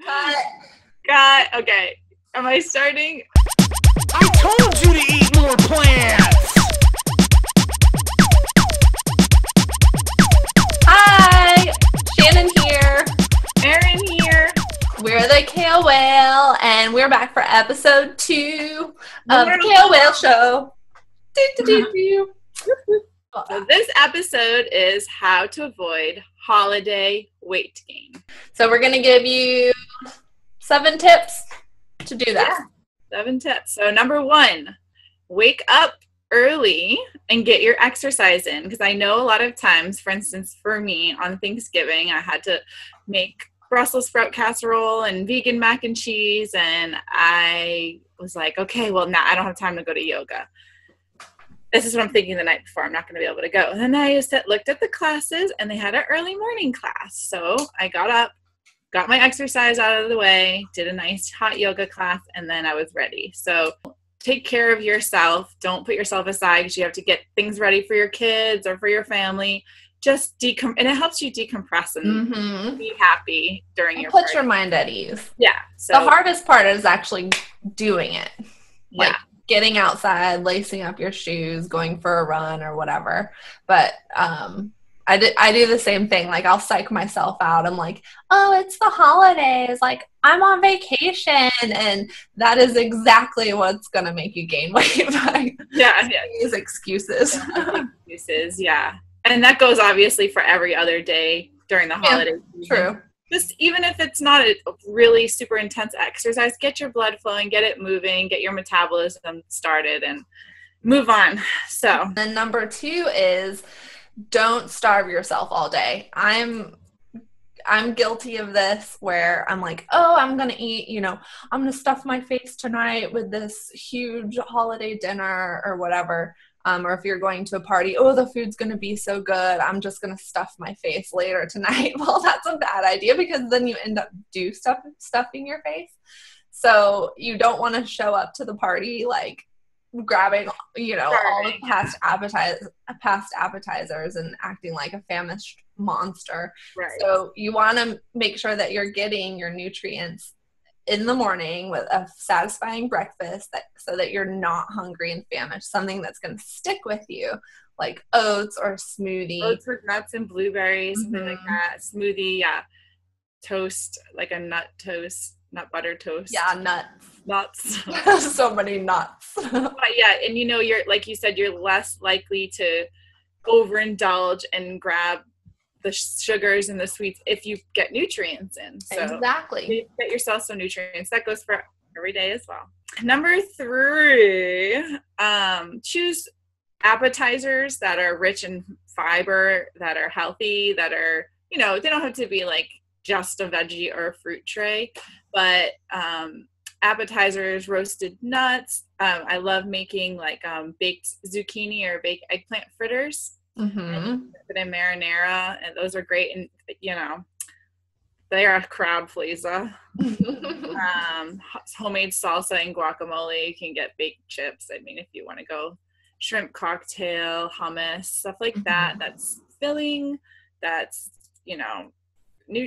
God, okay. Am I starting? I told you to eat more plants! Hi! Shannon here. Erin here. We're the Kale Whale, and we're back for episode 2 of the Kale Whale Show. So this episode is how to avoid holiday weight gain. So we're going to give you 7 tips to do that. Yeah, 7 tips. So number 1, wake up early and get your exercise in. Because I know a lot of times, for instance, for me on Thanksgiving, I had to make Brussels sprout casserole and vegan mac and cheese. And I was like, okay, well, now I don't have time to go to yoga. This is what I'm thinking the night before. I'm not going to be able to go. And then I looked at the classes, and they had an early morning class. So I got up, got my exercise out of the way, did a nice hot yoga class, and then I was ready. So take care of yourself. Don't put yourself aside because you have to get things ready for your kids or for your family. Just and it helps you decompress and be happy during your Put your mind at ease. Yeah. So the hardest part is actually doing it. Yeah. Like getting outside, lacing up your shoes, going for a run or whatever. But I do the same thing. Like I'll psych myself out. I'm like, oh, it's the holidays. Like I'm on vacation, and that is exactly what's gonna make you gain weight. These excuses. Excuses, yeah. And that goes obviously for every other day during the holidays. Yeah, true. Just even if it's not a really super intense exercise, get your blood flowing, get it moving, get your metabolism started, and move on. So then number 2 is don't starve yourself all day. I'm guilty of this where I'm like, oh, I'm going to eat, I'm going to stuff my face tonight with this huge holiday dinner or whatever. Or if you're going to a party, oh, the food's going to be so good, I'm just going to stuff my face later tonight. Well, that's a bad idea because then you end up stuffing your face. So you don't want to show up to the party like grabbing, all the past appetizers and acting like a famished monster. Right. So you want to make sure that you're getting your nutrients in the morning with a satisfying breakfast so that you're not hungry and famished, something that's going to stick with you, like oats or smoothie. Oats with nuts and blueberries, something like that. Smoothie, yeah. Toast, like a nut toast, nut butter toast. Yeah, nuts. So many nuts. But yeah, and you're, like you said, you're less likely to overindulge and grab the sugars and the sweets if you get nutrients in. So exactly. Get yourself some nutrients. That goes for every day as well. Number 3, choose appetizers that are rich in fiber, that are healthy, that are, they don't have to be like just a veggie or a fruit tray, but appetizers, roasted nuts. I love making like baked zucchini or baked eggplant fritters. And put in marinara, and those are great, and they are a crowd pleaser. Homemade salsa and guacamole. You can get baked chips. I mean, if you want to go shrimp cocktail, hummus, stuff like that. That's filling. That's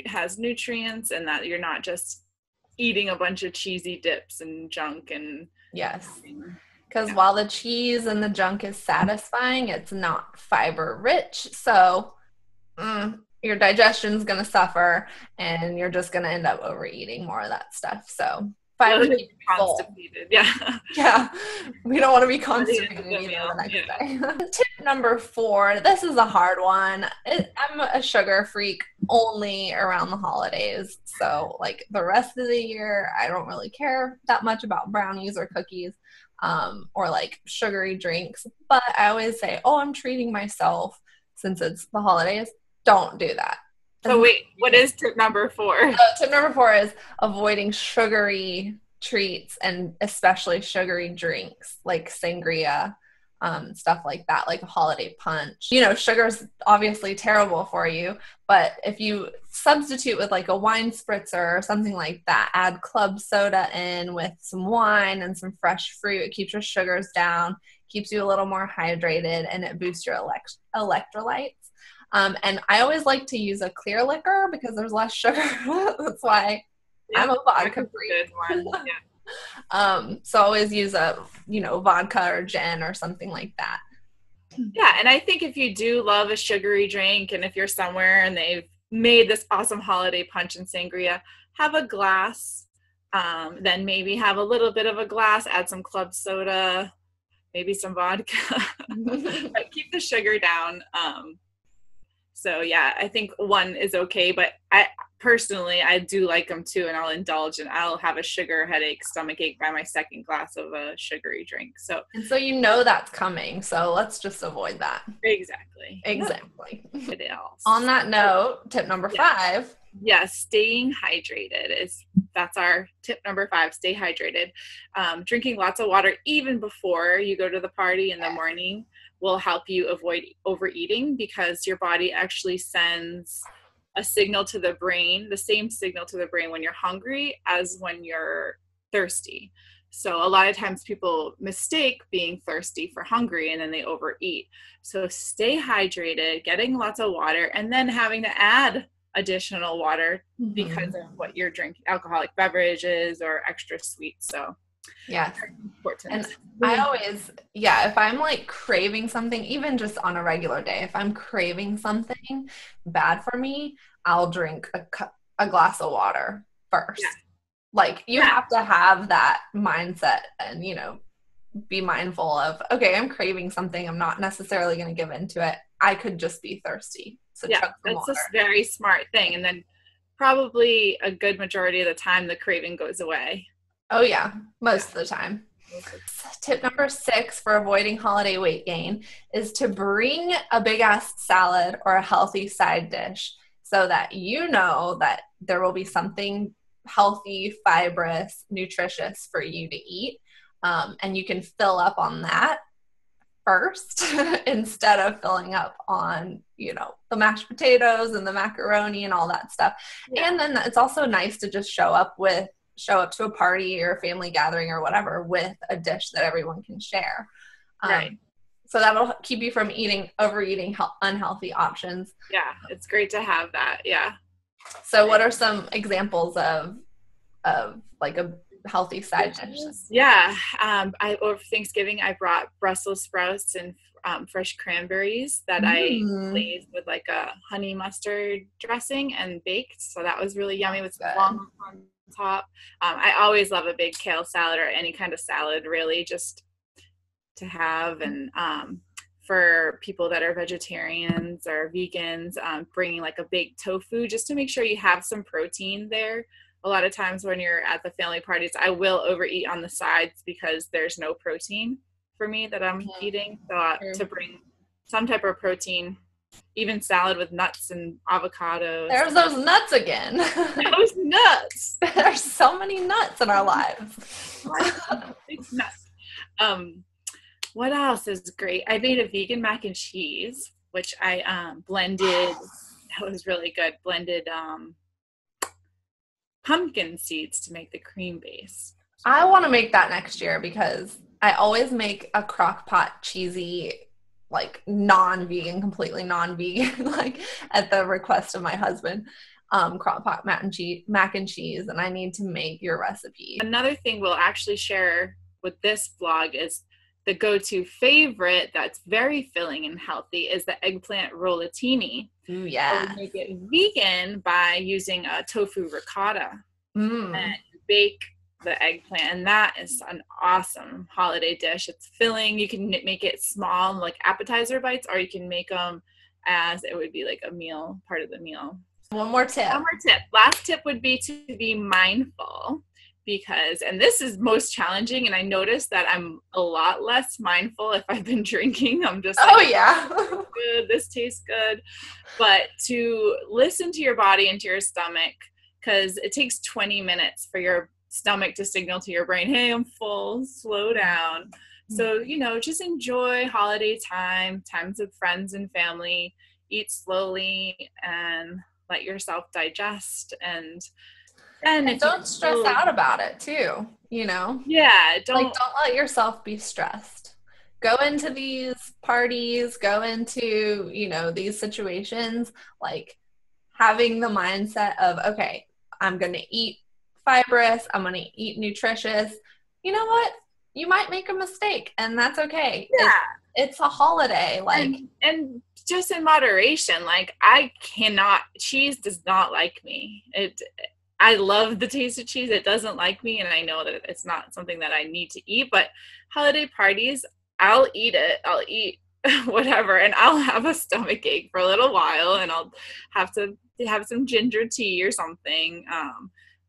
has nutrients, and that you're not just eating a bunch of cheesy dips and junk and yes. Because while the cheese and the junk is satisfying, it's not fiber rich. So your digestion's going to suffer, and you're just going to end up overeating more of that stuff. So fiber keeps you constipated. Yeah. Yeah. We don't want to be constipated the next day. Tip number 4. This is a hard one. I'm a sugar freak only around the holidays. So like the rest of the year, I don't really care that much about brownies or cookies. Or like sugary drinks, but I always say, oh, I'm treating myself since it's the holidays. Don't do that. So wait, what is tip number 4? Tip number 4 is avoiding sugary treats and especially sugary drinks like sangria, stuff like that, like a holiday punch. Sugar's obviously terrible for you, but if you substitute with like a wine spritzer or something like that, add club soda in with some wine and some fresh fruit, it keeps your sugars down, keeps you a little more hydrated, and it boosts your electrolytes. And I always like to use a clear liquor because there's less sugar. That's why I'm a vodka freak. Good one. Yeah. So always use a, vodka or gin or something like that. Yeah, and I think if you do love a sugary drink, and if you're somewhere and they've made this awesome holiday punch and sangria, have a glass, then maybe have a little bit of a glass, add some club soda, maybe some vodka, but keep the sugar down. So yeah, I think one is okay, but I do like them too, and I'll indulge, and I'll have a sugar headache, stomach ache by my second glass of a sugary drink. So that's coming, so let's just avoid that. Exactly. On that note, tip number 5. Yes, staying hydrated that's our tip number 5. Stay hydrated. Drinking lots of water even before you go to the party in the morning will help you avoid overeating, because your body actually sends a signal to the brain, the same signal to the brain when you're hungry as when you're thirsty. So a lot of times people mistake being thirsty for hungry, and then they overeat. So stay hydrated, getting lots of water, and then having to add additional water because of what you're drinking, alcoholic beverages or extra sweet. So yeah, important. And I always, if I'm like craving something, even just on a regular day, if I'm craving something bad for me, I'll drink a glass of water first. Yeah. Like you have to have that mindset and, be mindful of, okay, I'm craving something. I'm not necessarily going to give into it. I could just be thirsty. So that's a very smart thing. And then probably a good majority of the time, the craving goes away. Oh yeah, most of the time. Tip number 6 for avoiding holiday weight gain is to bring a big ass salad or a healthy side dish, so that that there will be something healthy, fibrous, nutritious for you to eat. And you can fill up on that first instead of filling up on, the mashed potatoes and the macaroni and all that stuff. Yeah. And then it's also nice to just show up to a party or a family gathering or whatever with a dish that everyone can share. Right. So that'll keep you from overeating unhealthy options. Yeah, it's great to have that. Yeah. So what are some examples of like a healthy side dish? Yeah. Over Thanksgiving, I brought Brussels sprouts and fresh cranberries that I glazed with like a honey mustard dressing and baked. So that was really yummy with long on top. I always love a big kale salad or any kind of salad, really, just to have. And for people that are vegetarians or vegans, bringing like a baked tofu just to make sure you have some protein there. A lot of times when you're at the family parties, I will overeat on the sides because there's no protein for me that I'm eating. So to bring some type of protein, even salad with nuts and avocados. There's those nuts again. Those nuts. There's so many nuts in our lives. It's nuts. What else is great? I made a vegan mac and cheese, which I blended. That was really good. Blended pumpkin seeds to make the cream base. I want to make that next year because I always make a crock pot cheesy, like non-vegan, completely non-vegan, like at the request of my husband, crock pot mac and cheese, and I need to make your recipe. Another thing we'll actually share with this vlog is the go-to favorite that's very filling and healthy is the eggplant rollatini. Ooh, yeah. So we make it vegan by using a tofu ricotta and bake the eggplant, and that is an awesome holiday dish. It's filling. You can make it small, like appetizer bites, or you can make them as it would be like a meal, part of the meal. One more tip. Last tip would be to be mindful. And this is most challenging, and I noticed that I'm a lot less mindful if I've been drinking. I'm just like, good, this tastes good. But to listen to your body and to your stomach, because it takes 20 minutes for your stomach to signal to your brain, hey, I'm full, slow down. So, just enjoy holiday times with friends and family, eat slowly and let yourself digest, and don't stress out about it too, Yeah. Don't let yourself be stressed. Go into these parties, go into, these situations, like having the mindset of, okay, I'm going to eat fibrous. I'm going to eat nutritious. You know what? You might make a mistake, and that's okay. Yeah. It's a holiday. Like, and just in moderation, like cheese does not like me. I love the taste of cheese. It doesn't like me, and I know that it's not something that I need to eat, but holiday parties, I'll eat it. I'll eat whatever, and I'll have a stomach ache for a little while, and I'll have to have some ginger tea or something.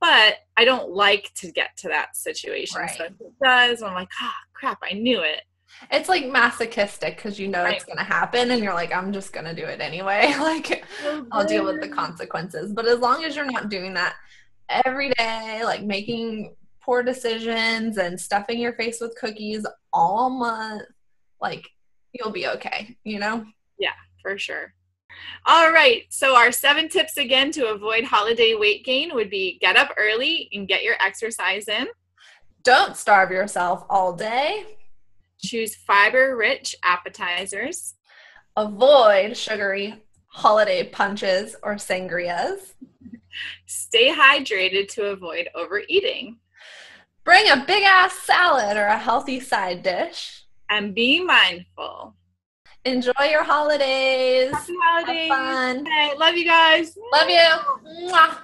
But I don't like to get to that situation. Right. So if it does, I'm like, crap, I knew it. It's like masochistic because you know it's going to happen, and you're like, I'm just going to do it anyway. Like, I'll deal with the consequences. But as long as you're not doing that every day, like making poor decisions and stuffing your face with cookies all month, like, you'll be okay, you know? Yeah, for sure. All right, so our 7 tips again to avoid holiday weight gain would be get up early and get your exercise in. Don't starve yourself all day. Choose fiber-rich appetizers. Avoid sugary holiday punches or sangrias. Stay hydrated to avoid overeating. Bring a big-ass salad or a healthy side dish. And be mindful. Enjoy your holidays. Happy holidays. Have fun. Okay, love you guys. Love you. Mwah.